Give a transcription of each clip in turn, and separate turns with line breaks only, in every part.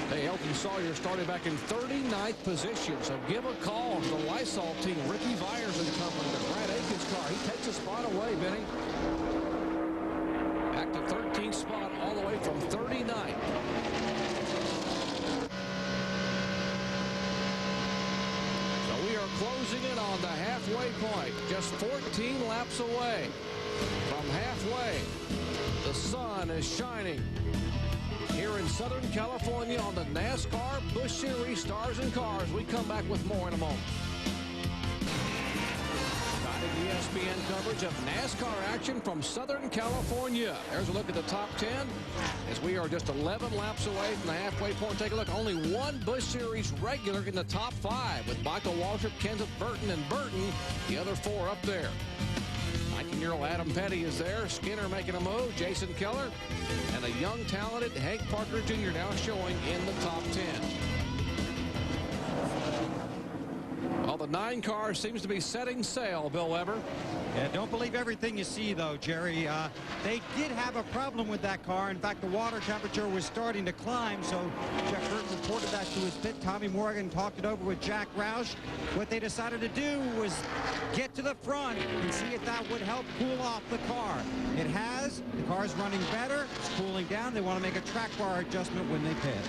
Hey, Elton Sawyer started back in 39th position, so give a call to the Lysol team. Ricky Vyers and company, the Brad Aikens car. He takes a spot away, Benny. Back to 13th spot all the way from 39th. So we are closing in on the halfway point, just 14 laps away from halfway. The sun is shining here in Southern California on the NASCAR Busch Series Stars and Cars. We come back with more in a moment. ESPN coverage of NASCAR action from Southern California. There's a look at the top 10 as we are just 11 laps away from the halfway point. Take a look. Only one Busch Series regular in the top 5 with Michael Waltrip, Kenseth, Burton, and Burton. The other 4 up there. 19-year-old Adam Petty is there. Skinner making a move. Jason Keller. And a young, talented Hank Parker Jr. now showing in the top 10. Well, the 9 car seems to be setting sail, Bill Weber.
Yeah, don't believe everything you see, though, Jerry. They did have a problem with that car. In fact, the water temperature was starting to climb, so Jeff Burton reported that to his pit. Tommy Morgan talked it over with Jack Roush. What they decided to do was get to the front and see if that would help cool off the car. It has. The car is running better. It's cooling down. They want to make a track bar adjustment when they pit.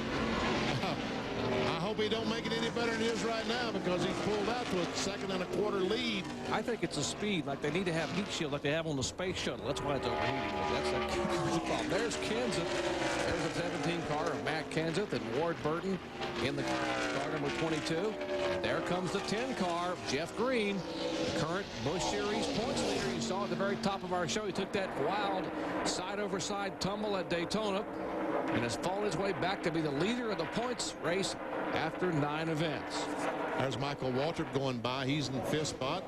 I hope he don't make it any better than it is right now, because he's pulled out to a 2 1/4 lead.
I think it's a speed, like they need to have heat shield like they have on the space shuttle. That's why it's overheating. That's the problem. There's Kenseth. There's a 17 car of Matt Kenseth and Ward Burton in the car number 22. There comes the 10 car, Jeff Green, the current Busch Series points leader. You saw at the very top of our show, he took that wild side-over-side tumble at Daytona and has fallen his way back to be the leader of the points race after 9 events.
There's Michael Waltrip going by. He's in 5th spot.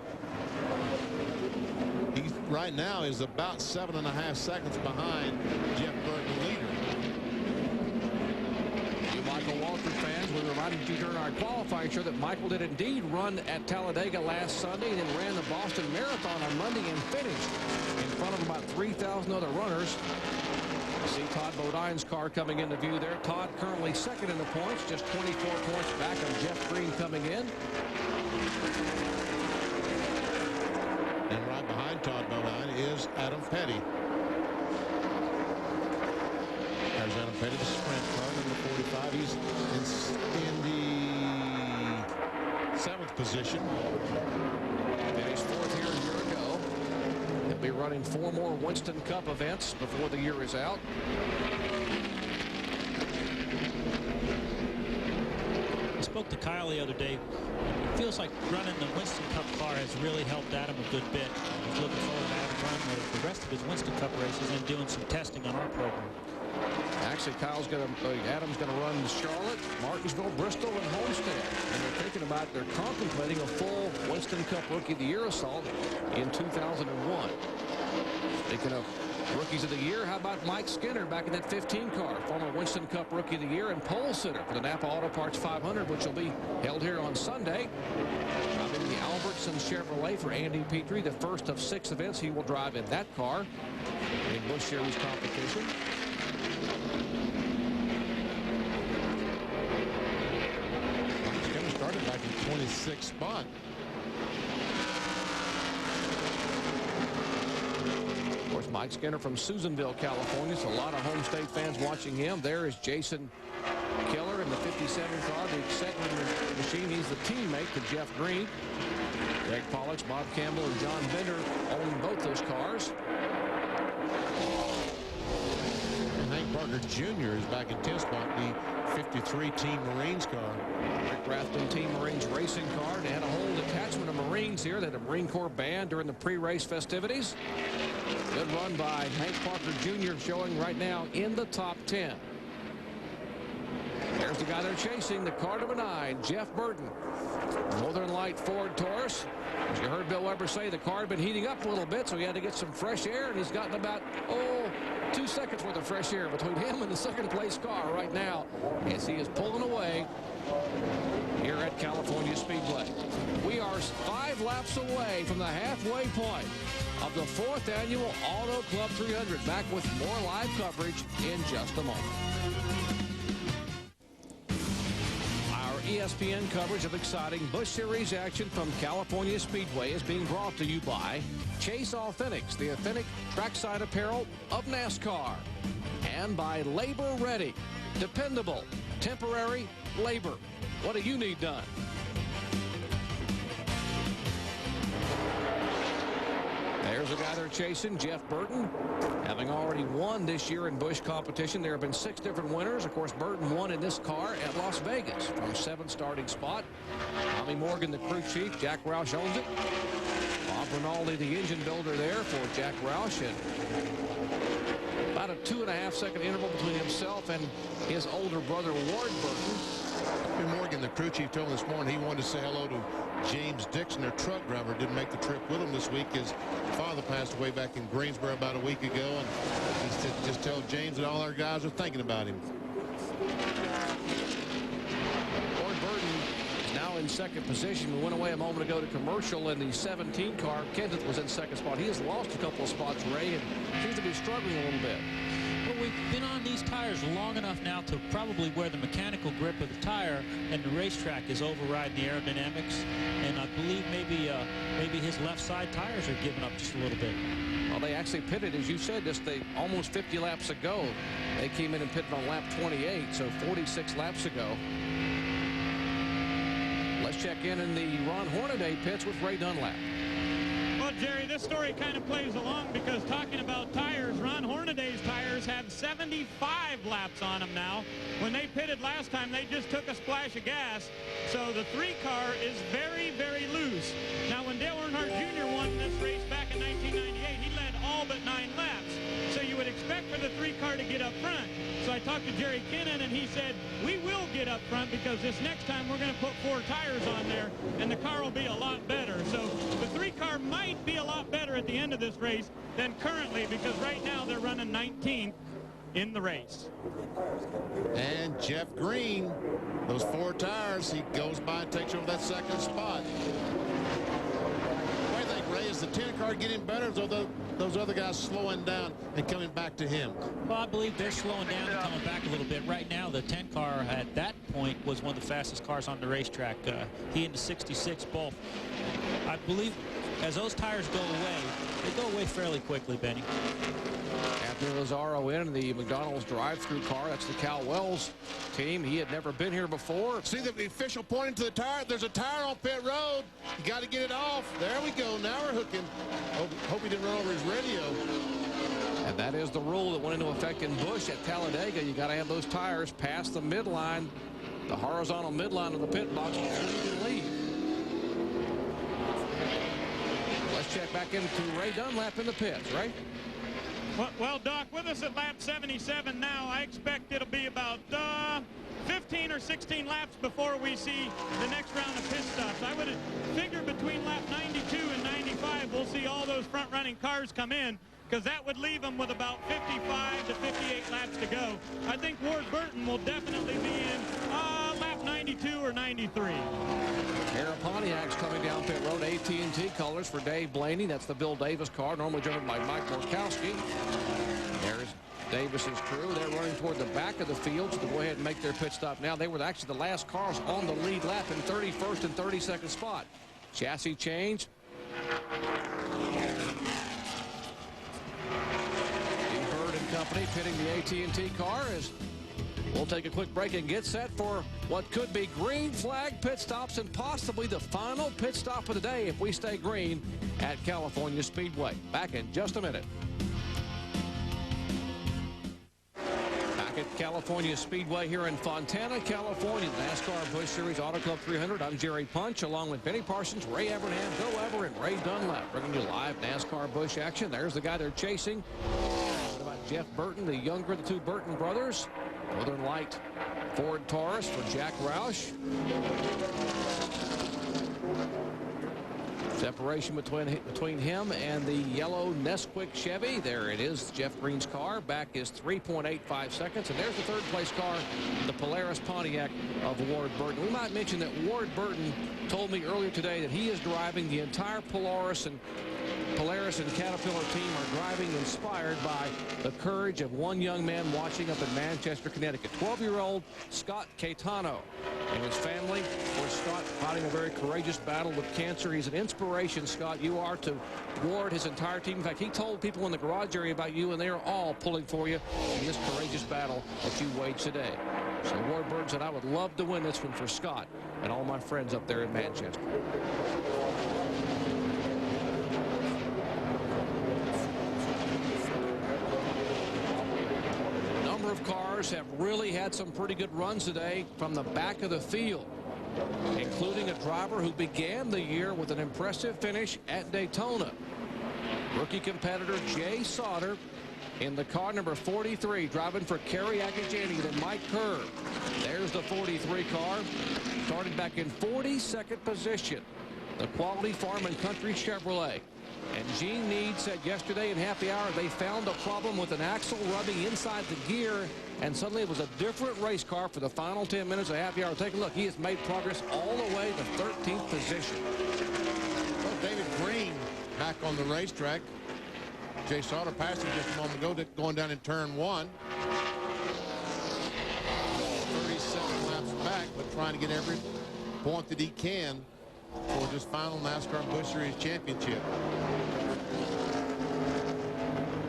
He right now is about 7.5 seconds behind Jeff Burton, leader.
You Michael Waltrip fans, we reminded you during our qualifying show that Michael did indeed run at Talladega last Sunday and then ran the Boston Marathon on Monday and finished in front of about 3,000 other runners. See Todd Bodine's car coming into view there. Todd currently 2nd in the points, just 24 points back of Jeff Green coming in.
And right behind Todd Bodine is Adam Petty. There's Adam Petty, the sprint car, number 45. He's in the 7th position.
Finished 4th here a year ago. He'll be running 4 more Winston Cup events before the year is out.
I spoke to Kyle the other day. It feels like running the Winston Cup car has really helped Adam a good bit. He's looking forward to Adam running the rest of his Winston Cup races and doing some testing on our program.
Actually, Adam's going to run Charlotte, Martinsville, Bristol, and Homestead. And they're contemplating a full Winston Cup Rookie of the Year assault in 2001. Speaking of Rookies of the Year, how about Mike Skinner back in that 15 car, former Winston Cup Rookie of the Year and pole sitter for the Napa Auto Parts 500, which will be held here on Sunday. Driving the Albertson Chevrolet for Andy Petrie, the first of 6 events he will drive in that car in Busch Series competition.
Skinner started back in 26th spot.
Mike Skinner from Susanville, California. So a lot of home state fans watching him. There is Jason Keller in the 57 car, the second machine. He's the teammate to Jeff Green. Greg Pollux, Bob Campbell, and John Bender owning both those cars.
And Hank Parker Jr. is back in 10th spot, the 53 Team Marines car.
Rick Rathbun Team Marines racing car. They had a whole detachment of Marines here. They had a Marine Corps band during the pre-race festivities. Good run by Hank Parker Jr. showing right now in the top 10. There's the guy they're chasing, the car number 9, Jeff Burton. Northern Light Ford Taurus. As you heard Bill Weber say, the car had been heating up a little bit, so he had to get some fresh air, and he's gotten about, 2 seconds worth of fresh air between him and the 2nd place car right now as he is pulling away here at California Speedway. We are 5 laps away from the halfway point of the 4th annual Auto Club 300. Back with more live coverage in just a moment. ESPN coverage of exciting Busch Series action from California Speedway is being brought to you by Chase Authentics, the authentic trackside apparel of NASCAR, and by Labor Ready, dependable, temporary labor. What do you need done? There's a guy they're chasing, Jeff Burton, having already won this year in Busch competition. There have been 6 different winners. Of course, Burton won in this car at Las Vegas from 7th starting spot. Tommy Morgan, the crew chief. Jack Roush owns it. Bob Rinaldi, the engine builder there for Jack Roush. And about a 2.5-second interval between himself and his older brother, Ward Burton.
Morgan, the crew chief, told me this morning he wanted to say hello to James Dixon, their truck driver. Didn't make the trip with him this week. His father passed away back in Greensboro about a week ago, and he said just tell James that all our guys are thinking about him.
Ward Burton is now in second position. We went away a moment ago to commercial in the 17 car. Kenseth was in second spot. He has lost a couple of spots, Ray, and seems to be struggling a little bit.
Well, we've been on these tires long enough now to probably where the mechanical grip of the tire and the racetrack is overriding the aerodynamics. And I believe maybe his left side tires are giving up just a little bit.
Well, they actually pitted, as you said, just almost 50 laps ago. They came in and pitted on lap 28, so 46 laps ago. Let's check in the Ron Hornaday pits with Ray Dunlap.
Well, Jerry, this story kind of plays along because talking about tires, Ron Hornaday's tires have 75 laps on them now. When they pitted last time, they just took a splash of gas. So the 3 car is very, very loose. Now, when Dale Earnhardt Jr. won this race back in 1998, he led all but 9 laps. So you would expect for the 3 car to get up front. So I talked to Jerry Kinnan, and he said, we will get up front because this next time we're going to put 4 tires on there, and the car will be a lot better. So the 3 car might be a lot better at the end of this race than currently, because right now they're running 19th in the race.
And Jeff Green, those 4 tires, he goes by and takes over that second spot. What do you think, Ray? Is the 10 car getting better, or are those other guys slowing down and coming back to him?
Well, I believe they're slowing down and coming back a little bit. Right now, the 10 car at that point was one of the fastest cars on the racetrack. He and the 66 both. I believe as those tires go away, they go away fairly quickly, Benny.
Anthony Lazzaro in the McDonald's drive-through car. That's the Cal Wells team. He had never been here before.
See the official pointing to the tire. There's a tire on pit road. You got to get it off. There we go. Now we're hooking. Hope he didn't run over his radio.
And that is the rule that went into effect in Busch at Talladega. You got to have those tires past the midline, the horizontal midline of the pit box before you can leave. Let's check back into Ray Dunlap in the pits, right?
Well, Doc, with us at lap 77 now, I expect it'll be about 15 or 16 laps before we see the next round of pit stops. I would figure between lap 92 and 95, we'll see all those front-running cars come in, because that would leave them with about 55 to 58 laps to go. I think Ward Burton will definitely be in lap 92 or 93.
Pair of Pontiacs coming down pit road, AT&T colors for Dave Blaney. That's the Bill Davis car, normally driven by Mike Morkowski. There's Davis's crew. They're running toward the back of the field, so they'll go ahead and make their pit stop now. They were actually the last cars on the lead lap in 31st and 32nd spot. Chassis change. Bird and company pitting the AT&T car as we'll take a quick break and get set for what could be green flag pit stops and possibly the final pit stop of the day if we stay green at California Speedway. Back in just a minute. Back at California Speedway here in Fontana, California, the NASCAR Busch Series Auto Club 300. I'm Jerry Punch along with Benny Parsons, Ray Evernham, Bill Ever, and Ray Dunlap, bringing you live NASCAR Busch action. There's the guy they're chasing. What about Jeff Burton, the younger of the 2 Burton brothers? Northern Light Ford Taurus for Jack Roush. Separation between him and the yellow Nesquik Chevy. There it is, Jeff Green's car. Back is 3.85 seconds. And there's the 3rd place car, the Polaris Pontiac of Ward Burton. We might mention that Ward Burton told me earlier today that he is driving the entire Polaris and Polaris and Caterpillar team are driving inspired by the courage of one young man watching up in Manchester, Connecticut. 12-year-old Scott Caetano and his family. Of course, Scott fighting a very courageous battle with cancer. He's an inspiration, Scott. You are to Ward, his entire team. In fact, he told people in the garage area about you, and they are all pulling for you in this courageous battle that you wage today. So Ward Bird said, I would love to win this one for Scott and all my friends up there in Manchester. Of cars have really had some pretty good runs today from the back of the field, including a driver who began the year with an impressive finish at Daytona. Rookie competitor Jay Sauter in the car number 43, driving for Kerry Agajanian and Mike Kerr. There's the 43 car, started back in 42nd position. The Quality Farm and Country Chevrolet. And Gene Need said yesterday in happy hour they found a problem with an axle rubbing inside the gear, and suddenly it was a different race car for the final 10 minutes of happy hour. Take a look. He has made progress all the way to 13th position.
Well, David Green back on the racetrack. Jay Sauter passing just a moment ago, going down in turn 1. 37 laps back, but trying to get every point that he can for this final NASCAR Busch Series championship.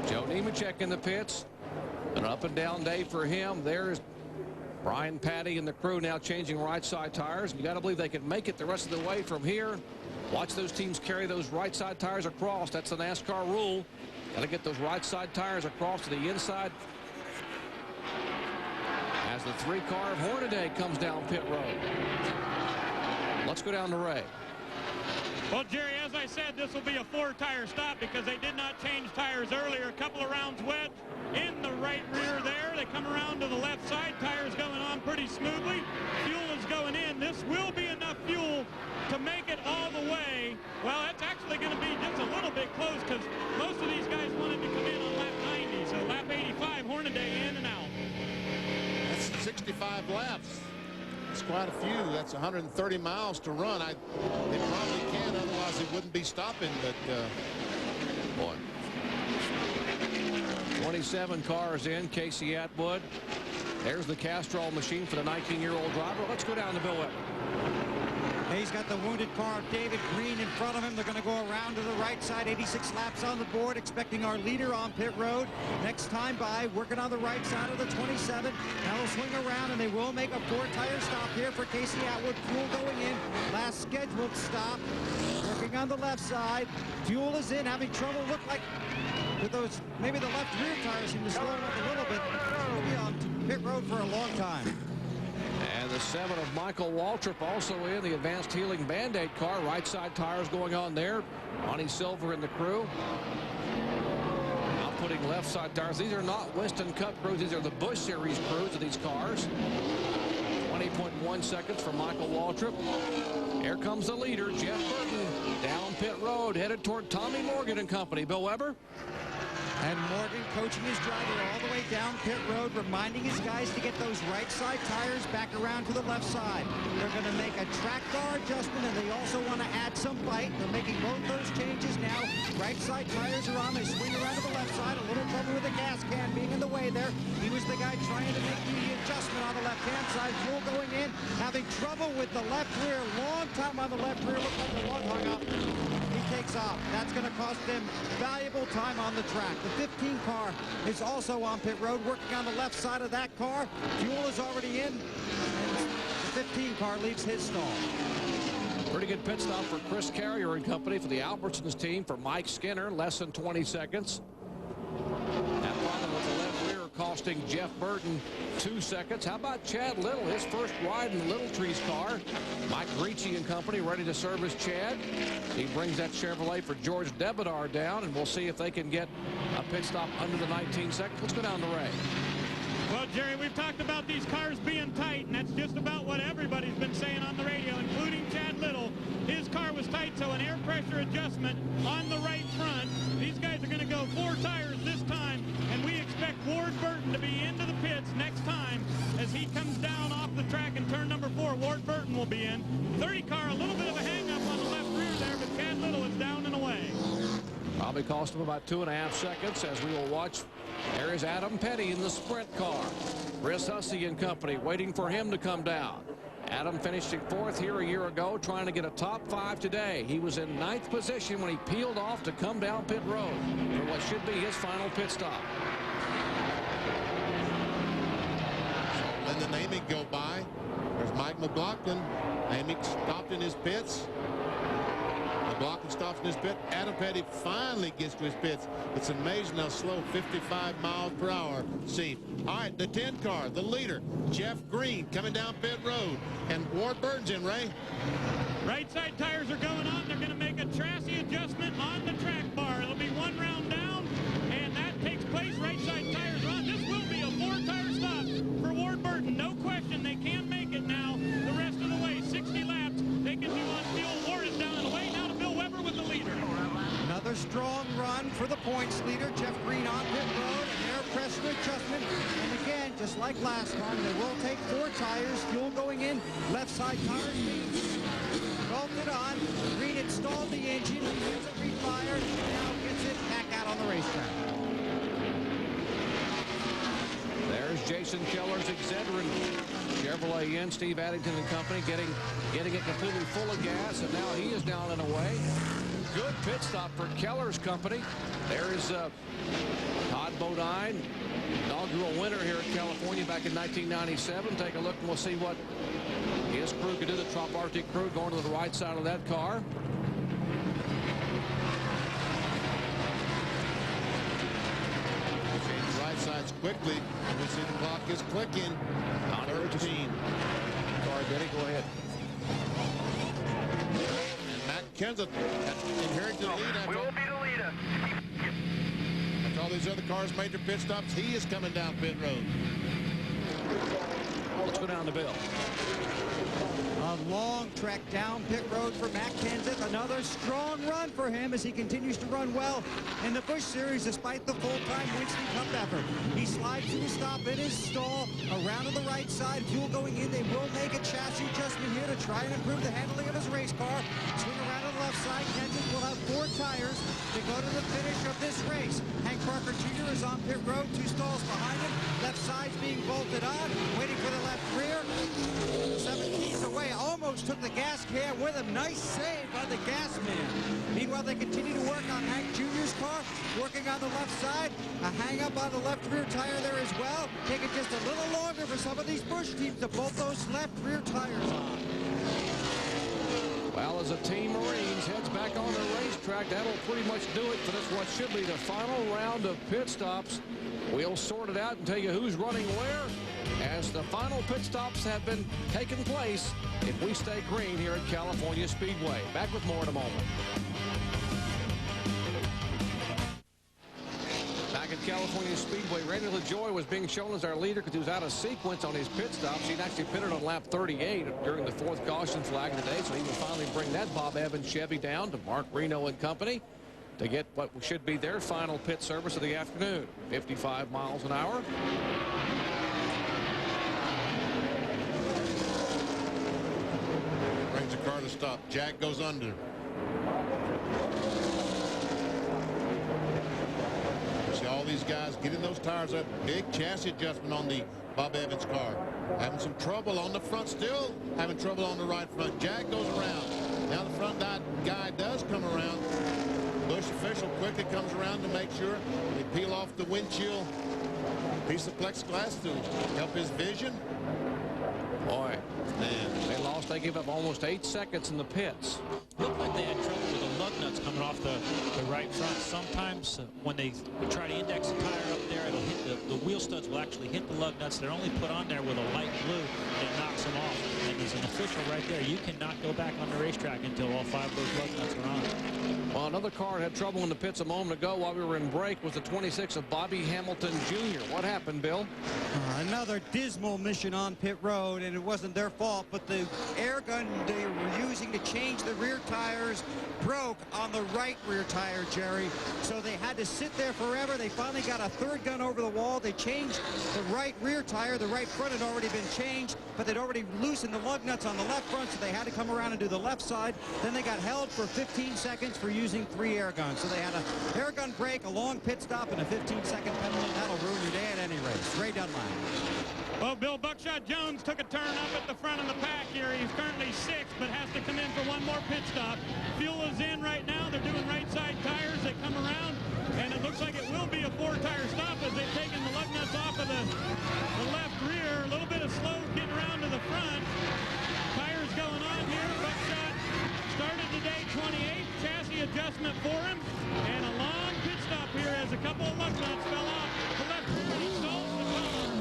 Joe Nemechek in the pits. An up and down day for him. There's Brian Patty and the crew now changing right side tires. You got to believe they can make it the rest of the way from here. Watch those teams carry those right side tires across. That's the NASCAR rule. Got to get those right side tires across to the inside. As the 3 car of Hornaday comes down pit road. Let's go down to Ray.
Well, Jerry, as I said, this will be a 4-tire stop because they did not change tires earlier. A couple of rounds wet in the right rear there. They come around to the left side. Tires going on pretty smoothly. Fuel is going in. This will be enough fuel to make it all the way. Well, that's actually going to be just a little bit close because most of these guys wanted to come in on lap 90. So lap 85, Hornaday in and out.
That's 65 laps. That's quite a few. That's 130 miles to run. They probably can, otherwise they wouldn't be stopping. But boy,
27 cars in. Casey Atwood. There's the Castrol machine for the 19-year-old driver. Let's go down to Bill Weber.
He's got the wounded car of David Green in front of him. They're going to go around to the right side. 86 laps on the board, expecting our leader on pit road. Next time by, working on the right side of the 27. Now they'll swing around, and they will make a 4-tire stop here for Casey Atwood. Fuel going in. Last scheduled stop. Working on the left side. Fuel is in, having trouble. Look like with those, maybe the left rear tires seem to slow up a little bit. He'll be on pit road for a long time.
And the 7 of Michael Waltrip also in the advanced healing Band-Aid car. Right side tires going on there. Ronnie Silver and the crew. Now putting left side tires. These are not Winston Cup crews. These are the Busch Series crews of these cars. 20.1 seconds for Michael Waltrip. Here comes the leader, Jeff Burton, down pit road, headed toward Tommy Morgan and company. Bill Weber.
And Morgan coaching his driver all the way down pit road, reminding his guys to get those right side tires back around to the left side. They're going to make a track bar adjustment, and they also want to add some bite. They're making both those changes now. Right side tires are on. They swing around to the left side. A little trouble with the gas can being in the way there. He was the guy trying to make the adjustment on the left-hand side. Fuel going in, having trouble with the left rear. Long time on the left rear. Looks like the one hung up. He takes off. That's going to cost them valuable time on the track. The 15 car is also on pit road, working on the left side of that car. Fuel is already in, and the 15 car leaves his stall.
Pretty good pit stop for Chris Carrier and company for the Albertsons team. For Mike Skinner, less than 20 seconds. That problem with the left rear costing Jeff Burton 2 seconds. How about Chad Little, his first ride in the Little Trees car? Mike Ricci and company ready to service Chad. He brings that Chevrolet for George Debadar down, and we'll see if they can get a pit stop under the 19 seconds. Let's go down to Ray.
Well, Jerry, we've talked about these cars being tight, and that's just about what everybody's been saying on the radio, including Chad Little. His car was tight, so an air pressure adjustment on the right front. These guys are going to go 4 tires this time, and we expect Ward Burton to be into the pits next time as he comes down off the track in turn number 4. Ward Burton will be in. 30 car, a little bit of a hang-up on the left rear there, but Chad Little is down and away.
Probably cost him about 2.5 seconds, as we will watch. There is Adam Petty in the sprint car. Chris Hussey and company waiting for him to come down. Adam finishing 4th here a year ago, trying to get a top 5 today. He was in 9th position when he peeled off to come down pit road for what should be his final pit stop.
So letting the Amick go by. There's Mike McLaughlin. Amick stopped in his pits. McLaughlin stops in his pit. Adam Petty finally gets to his pits. It's amazing how slow 55 miles per hour seems. All right, the 10 car, the leader, Jeff Green, coming down pit road. And Ward Burton's in, Ray.
Right side tires are going on. They're going to make a chassis adjustment on the track bar. It'll be 1 round down, and that takes place. Right side tires are on. This will be a 4-tire stop for Ward Burton. No question, they can make it now the rest of the way. 60 laps they can do on fuel. Ward is down and away. Now to Bill Weber with the leader.
Another strong run for the points leader, Jeff Green on pit road, an air pressure adjustment. And again, just like last time, they will take 4 tires, fuel going in, left side tires being bolted on. Green installed the engine, he gives it refire, and now gets it back out on the racetrack.
There's Jason Keller's Excedrin Chevrolet in. Steve Addington and company getting it completely full of gas, and now he is down and away. Good pit stop for Keller's company. There is Todd Bodine, inaugural winner here in California back in 1997. Take a look and we'll see what his crew can do. The Trop Arctic crew going to the right side of that car.
Change right sides quickly. We see the clock is clicking. 13.
Sorry, Benny, go ahead.
Kenseth inherited the lead after.
We'll be the leader.
After all these other cars made their pit stops, he is coming down pit road.
Let's go down to Bill.
A long trek down pit road for Matt Kenseth. Another strong run for him as he continues to run well in the Busch Series despite the full-time Winston Cup effort. He slides to a stop in his stall around to the right side. Fuel going in. They will make a chassis adjustment here to try and improve the handling of his race car. Swing around to the left side. Kenseth will have 4 tires to go to the finish of this race. Hank Parker Jr. is on pit road. 2 stalls behind him. Left side's being bolted on. Waiting for the left rear. 17's away. Almost took the gas can with him. Nice save by the gas man. Meanwhile, they continue to work on Hank Jr.'s car. Working on the left side. A hang up on the left rear tire there as well. Taking just a little longer for some of these Busch teams to bolt those left rear tires on.
Well, as a Team Marines heads back on the racetrack, that'll pretty much do it for this, what should be the final round of pit stops. We'll sort it out and tell you who's running where as the final pit stops have been taking place if we stay green here at California Speedway. Back with more in a moment. Back at California Speedway, Randy LaJoie was being shown as our leader because he was out of sequence on his pit stops. He'd actually pitted on lap 38 during the 4th caution flag today, so he will finally bring that Bob Evans Chevy down to Mark Reno and company to get what should be their final pit service of the afternoon. 55 miles an hour.
Brings the car to stop. Jack goes under. See all these guys getting those tires up. Big chassis adjustment on the Bob Evans car. Having some trouble on the front. Still having trouble on the right front. Jack goes around. Now the front guy does come around. Busch official quickly comes around to make sure they peel off the windshield piece of plexiglass to help his vision.
Boy, man, they gave up almost 8 seconds in the pits.
Looked like they had trouble with the lug nuts coming off the right front. Sometimes when they try to index the tire up there, it'll hit the wheel studs will actually hit the lug nuts. They're only put on there with a light glue and it knocks them off. And as an official right there, you cannot go back on the racetrack until all 5 of those lug nuts are on.
Well, another car had trouble in the pits a moment ago while we were in break was the 26 of Bobby Hamilton Jr. What happened, Bill?
Another dismal mission on pit road, and it wasn't their fault, but the air gun they were using to change the rear tires broke on the right rear tire, Jerry. So they had to sit there forever. They finally got a 3rd gun over the wall. They changed the right rear tire. The right front had already been changed, but they'd already loosened the lug nuts on on the left front, so they had to come around and do the left side. Then they got held for 15 seconds for using 3 air guns. So they had an air gun break, a long pit stop, and a 15-second penalty. That'll ruin your day at any race. Ray Dunlap.
Well, Bill Buckshot Jones took a turn up at the front of the pack here. He's currently 6th, but has to come in for one more pit stop. Fuel is in right now. They're doing right side tires. They come around, and it looks like it will be a 4-tire stop as they've taken the lug nuts off of the left rear. A little bit of slow getting around to the front. Tires going on here. Buckshot started today 28th. Chassis adjustment for him, and a long pit stop here as a couple of lug nuts fell off the left rear. He stalls the column.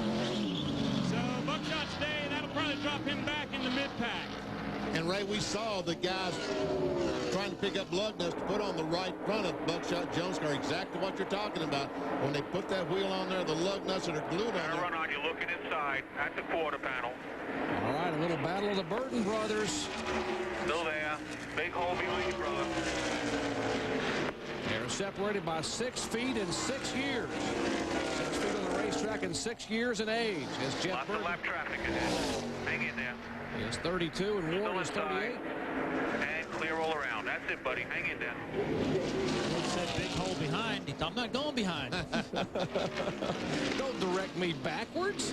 So Buckshot's day, that'll probably drop him back in the mid-pack.
And Ray, we saw the guys trying to pick up lug nuts to put on the right front of Buckshot Jones' car. Exactly what you're talking about. When they put that wheel on there, the lug nuts that are glued on there.
Run on you looking inside at the quarter panel.
All right, a little battle of the Burton brothers.
Still there. Big hole behind you, brother.
They're separated by 6 feet and 6 years. 6 feet on the racetrack and 6 years in age. As Jeff
Lots
Burton
of lap traffic ahead. Hang in there.
is 32 and Ward is 38.
And clear all around. That's it, buddy. Hang in there.
He said big hole behind. He thought, I'm not going behind.
Don't direct me backwards.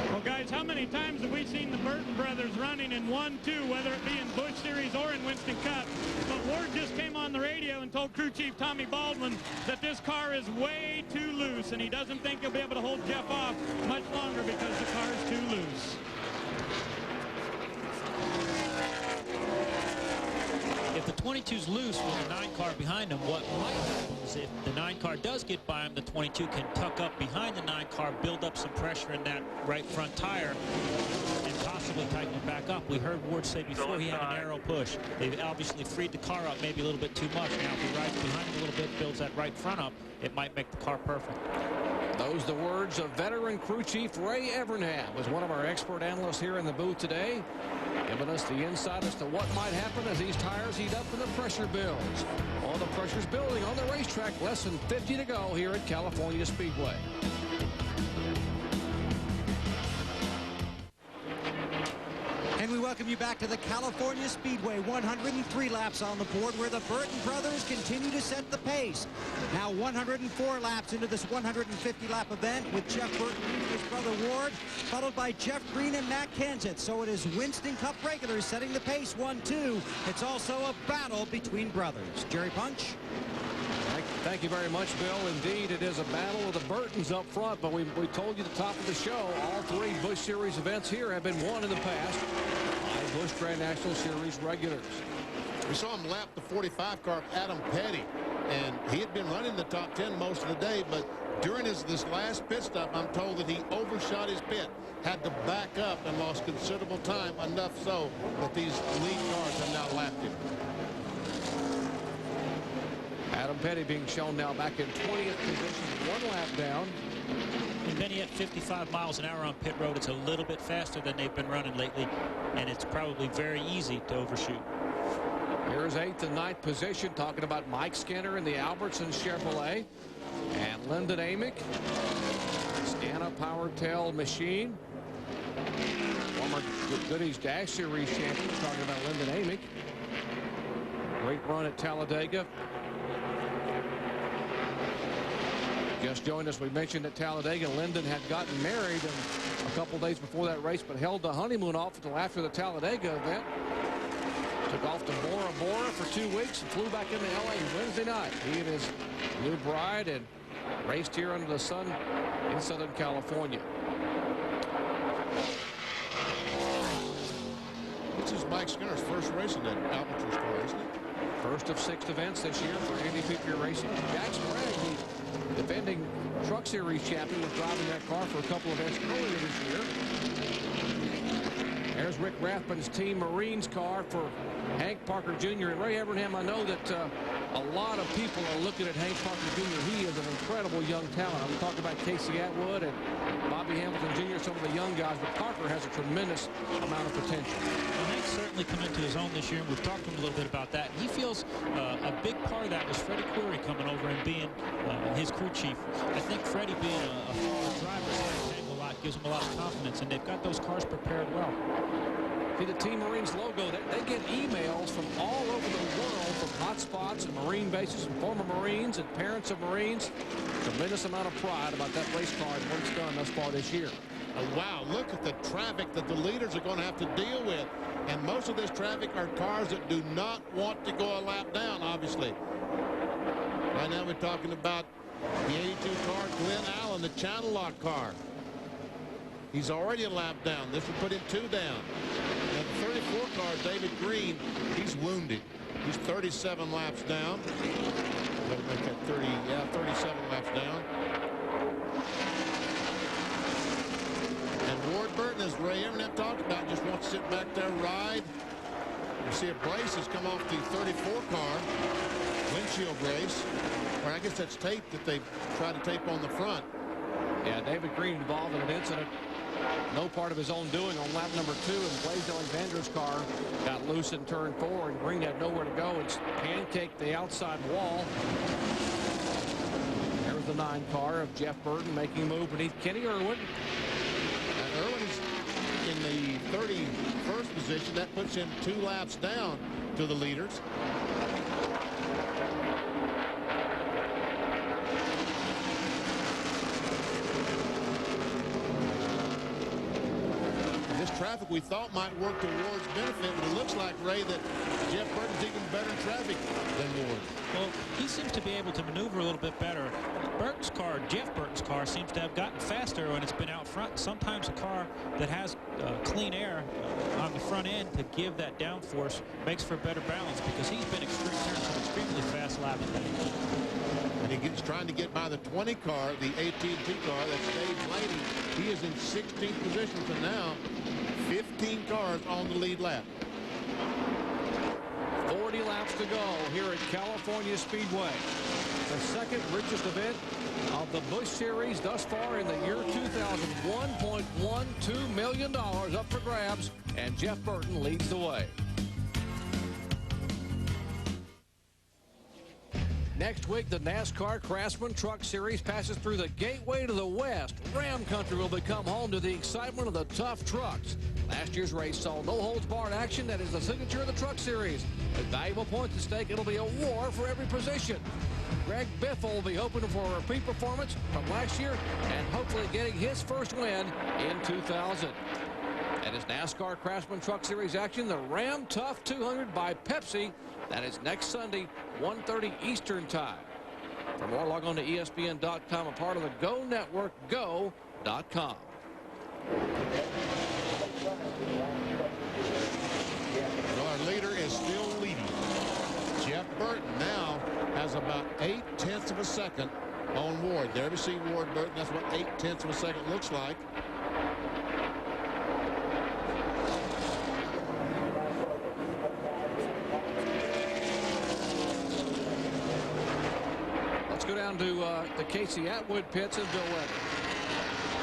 Well, guys, how many times have we seen the Burton brothers running in 1-2, whether it be in Busch Series or in Winston Cup? But Ward just came on the radio and told crew chief Tommy Baldwin that this car is way too loose, and he doesn't think he'll be able to hold Jeff off much longer because the car is too loose.
If the 22's loose with the 9 car behind him, what might happen is if the 9 car does get by him, the 22 can tuck up behind the 9 car, build up some pressure in that right front tire, and possibly tighten it back up. We heard Ward say before he had a narrow push. They've obviously freed the car up maybe a little bit too much. Now, if he rides behind him a little bit, builds that right front up, it might make the car perfect.
Those the words of veteran crew chief Ray Evernham, was one of our expert analysts here in the booth today, giving us the insight as to what might happen as these tires heat up and the pressure builds. All the pressure's building on the racetrack. Less than 50 to go here at California Speedway.
And we welcome you back to the California Speedway. 103 laps on the board, where the Burton brothers continue to set the pace. Now 104 laps into this 150-lap event, with Jeff Burton and his brother Ward, followed by Jeff Green and Matt Kenseth. So it is Winston Cup regulars setting the pace 1-2. It's also a battle between brothers. Jerry Punch.
Thank you very much, Bill. Indeed, it is a battle of the Burtons up front, but we told you at the top of the show, all 3 Busch Series events here have been won in the past by Busch Grand National Series regulars.
We saw him lap the 45 car of Adam Petty, and he had been running the top 10 most of the day, but during this last pit stop, I'm told that he overshot his pit, had to back up and lost considerable time, enough so that these lead cars have now lapped him.
Adam Petty being shown now back in 20th position, 1 lap down.
And then he had 55 miles an hour on pit road. It's a little bit faster than they've been running lately, and it's probably very easy to overshoot.
Here's 8th and 9th position, talking about Mike Skinner in the Albertson Chevrolet, and Lyndon Amick, Scana Powertail Machine, former Goodies Dash Series champion, talking about Lyndon Amick. Great run at Talladega. Just joined us. We mentioned at Talladega, Lyndon had gotten married a couple days before that race, but held the honeymoon off until after the Talladega event. Took off to Bora Bora for 2 weeks and flew back into L.A. Wednesday night. He and his new bride had raced here under the sun in Southern California.
This is Mike Skinner's first race in that Albertson's car, isn't it?
First of 6 events this year for Andy Pipier Racing. Jack Sprague, the defending Truck Series champion, was driving that car for a couple of events earlier this year. There's Rick Rathman's Team Marines car for Hank Parker Jr. And Ray Evernham, I know that a lot of people are looking at Hank Parker Jr. He is an incredible young talent. I'm talking about Casey Atwood and Bobby Hamilton Jr., some of the young guys, but Parker has a tremendous amount of potential.
Well, Hank's certainly come into his own this year, and we've talked to him a little bit about that. He feels a big part of that was Freddie Query coming over and being his crew chief. I think Freddie being a former driver, gives them a lot of confidence, and they've got those cars prepared well.
See the Team Marines logo, they get emails from all over the world, from hot spots and Marine bases and former Marines and parents of Marines. Tremendous amount of pride about that race car and what it's done thus far this year.
Oh, wow, look at the traffic that the leaders are going to have to deal with. And most of this traffic are cars that do not want to go a lap down, obviously. Right now we're talking about the 82 car, Glenn Allen, the channel lock car. He's already a lap down. This will put him 2 down. And the 34 car, David Green, he's wounded. He's 37 laps down. Better make that 37 laps down. And Ward Burton, as Ray Emernet talked about, just wants to sit back there, ride. You see a brace has come off the 34 car, windshield brace. Or I guess that's tape that they try to tape on the front.
Yeah, David Green involved in an incident. No part of his own doing on lap number 2, and Blaise Alexander's car got loose in turn 4, and Green had nowhere to go. It's pancaked the outside wall. There's the 9 car of Jeff Burton making a move beneath Kenny Irwin.
And Irwin is in the 31st position. That puts him 2 laps down to the leaders. Traffic we thought might work to Ward's benefit, but it looks like, Ray, that Jeff Burton's even better in traffic than Ward.
Well, he seems to be able to maneuver a little bit better. Burton's car, Jeff Burton's car, seems to have gotten faster when it's been out front. Sometimes a car that has clean air on the front end to give that downforce makes for better balance, because he's been extremely fast lap today.
And he's trying to get by the 20 car, the AT&T car, that's Dave Blaney. He is in 16th position for now. 15 cars on the lead lap.
40 laps to go here at California Speedway. The second richest event of the Busch Series thus far in the year 2001. $1.12 million up for grabs, and Jeff Burton leads the way. Next week, the NASCAR Craftsman Truck Series passes through the gateway to the west. Ram Country will become home to the excitement of the tough trucks. Last year's race saw no-holds-barred action. That is the signature of the Truck Series. With valuable points at stake, it'll be a war for every position. Greg Biffle will be hoping for a repeat performance from last year and hopefully getting his first win in 2000. That is NASCAR Craftsman Truck Series action, the Ram Tough 200 by Pepsi. That is next Sunday, 1:30 Eastern Time. For more, log on to ESPN.com, a part of the Go Network, go.com.
Well, our leader is still leading. Jeff Burton now has about 0.8 of a second on Ward. There we see Ward Burton. That's what 0.8 of a second looks like.
Let's go down to the Casey Atwood pits and Bill Weber.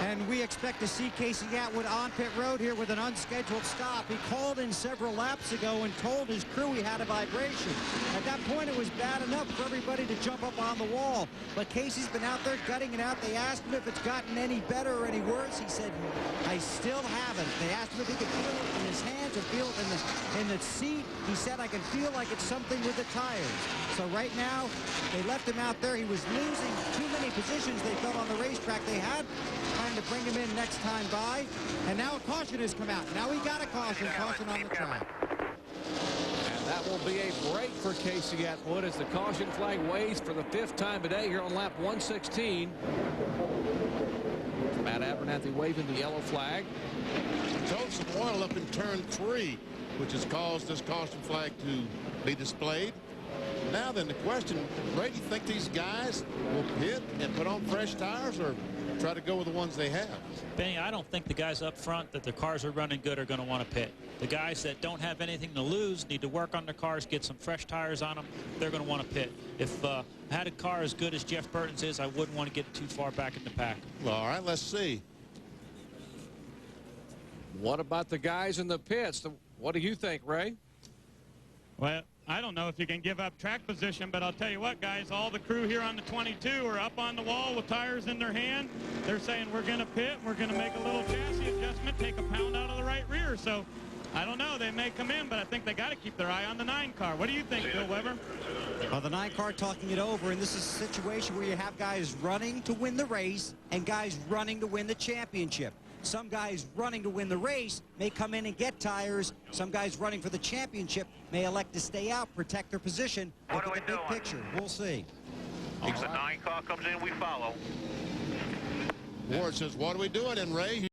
And we expect to see Casey Atwood on pit road here with an unscheduled stop. He called in several laps ago and told his crew he had a vibration. At that point, it was bad enough for everybody to jump up on the wall. But Casey's been out there gutting it out. They asked him if it's gotten any better or any worse. He said, I still haven't. They asked him if he could feel it in his hands or feel it in the seat. He said, I can feel like it's something with the tires. So right now, they left him out there. He was losing too many positions, they felt, on the racetrack. They had time to bring him in next time by. And now a caution has come out. Now he got a caution on the track.
And that will be a break for Casey Atwood as the caution flag waves for the 5th time today here on lap 116. Matt Abernathy waving the yellow flag.
Told some oil up in turn 3, which has caused this caution flag to be displayed. Now then, the question, Ray, do you think these guys will pit and put on fresh tires or try to go with the ones they have?
Benny, I don't think the guys up front that their cars are running good are going to want to pit. The guys that don't have anything to lose need to work on their cars, get some fresh tires on them. They're going to want to pit. If I had a car as good as Jeff Burton's is, I wouldn't want to get too far back in the pack.
Well, all right, let's see.
What about the guys in the pits? What do you think, Ray?
Well, I don't know if you can give up track position, but I'll tell you what, guys, all the crew here on the 22 are up on the wall with tires in their hand. They're saying we're going to pit, we're going to make a little chassis adjustment, take a pound out of the right rear. So I don't know. They may come in, but I think they got to keep their eye on the 9 car. What do you think, Bill Weber?
Well, the 9 car talking it over, and this is a situation where you have guys running to win the race and guys running to win the championship. Some guys running to win the race may come in and get tires. Some guys running for the championship may elect to stay out, protect their position. Look at the big picture. We'll see.
If the 9 car comes in, we follow.
Ward says, what are we doing? And Ray,